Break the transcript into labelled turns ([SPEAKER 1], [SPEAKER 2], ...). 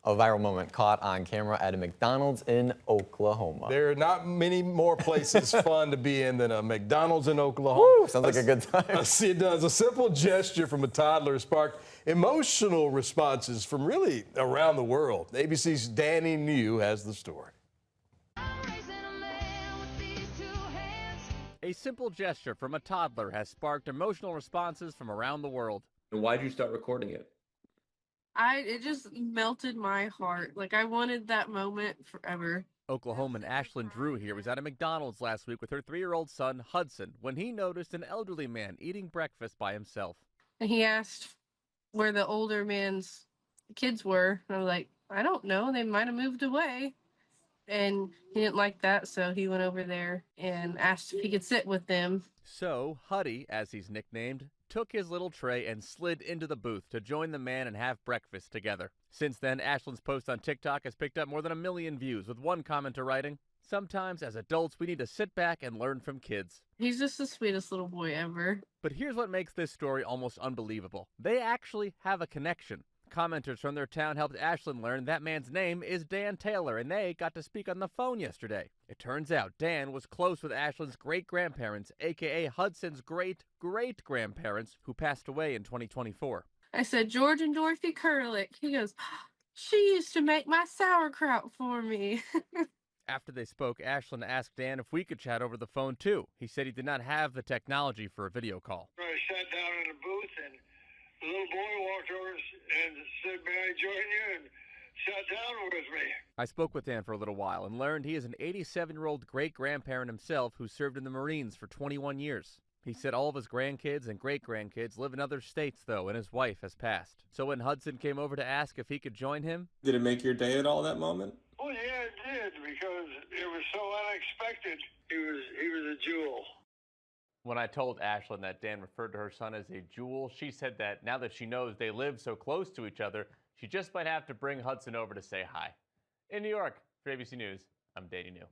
[SPEAKER 1] A viral moment caught on camera at a McDonald's in Oklahoma.
[SPEAKER 2] There are not many more places fun to be in than a McDonald's in Oklahoma.
[SPEAKER 1] Woo, sounds like a good time.
[SPEAKER 2] It does. A simple gesture from a toddler sparked emotional responses from really around the world. ABC's Danny New has the story.
[SPEAKER 3] A simple gesture from a toddler has sparked emotional responses from around the world.
[SPEAKER 4] And why'd you start recording it?
[SPEAKER 5] It just melted my heart. Like, I wanted that moment forever.
[SPEAKER 3] Oklahoman Ashlyn Drew here was at a McDonald's last week with her 3-year-old son, Hudson, when he noticed an elderly man eating breakfast by himself.
[SPEAKER 5] And he asked where the older man's kids were. And I was like, I don't know. They might have moved away. And he didn't like that, so he went over there and asked if he could sit with them.
[SPEAKER 3] So, Huddy, as he's nicknamed, took his little tray and slid into the booth to join the man and have breakfast together. Since then, Ashlyn's post on TikTok has picked up more than 1 million views, with one commenter writing, "Sometimes, as adults, we need to sit back and learn from kids."
[SPEAKER 5] He's just the sweetest little boy ever.
[SPEAKER 3] But here's what makes this story almost unbelievable. They actually have a connection. Commenters from their town helped Ashlyn learn that man's name is Dan Taylor, and they got to speak on the phone yesterday. It turns out Dan was close with Ashlyn's great-grandparents, a.k.a. Hudson's great-great-grandparents, who passed away in 2024.
[SPEAKER 5] I said, George and Dorothy Kurlick. He goes, she used to make my sauerkraut for me.
[SPEAKER 3] After they spoke, Ashlyn asked Dan if we could chat over the phone, too. He said he did not have the technology for a video call.
[SPEAKER 6] I sat down in the booth, and the little boy walked over and said, may I join you, and sat down with me.
[SPEAKER 3] I spoke with Dan for a little while and learned he is an 87-year-old great-grandparent himself who served in the Marines for 21 years. He said all of his grandkids and great-grandkids live in other states, though, and his wife has passed. So when Hudson came over to ask if he could join him...
[SPEAKER 4] Did it make your day at all, that moment?
[SPEAKER 6] Well, yeah, it did, because it was so unexpected. He was a jewel.
[SPEAKER 3] When I told Ashlyn that Dan referred to her son as a jewel, she said that now that she knows they live so close to each other, she just might have to bring Hudson over to say hi. In New York, for ABC News, I'm Danny New.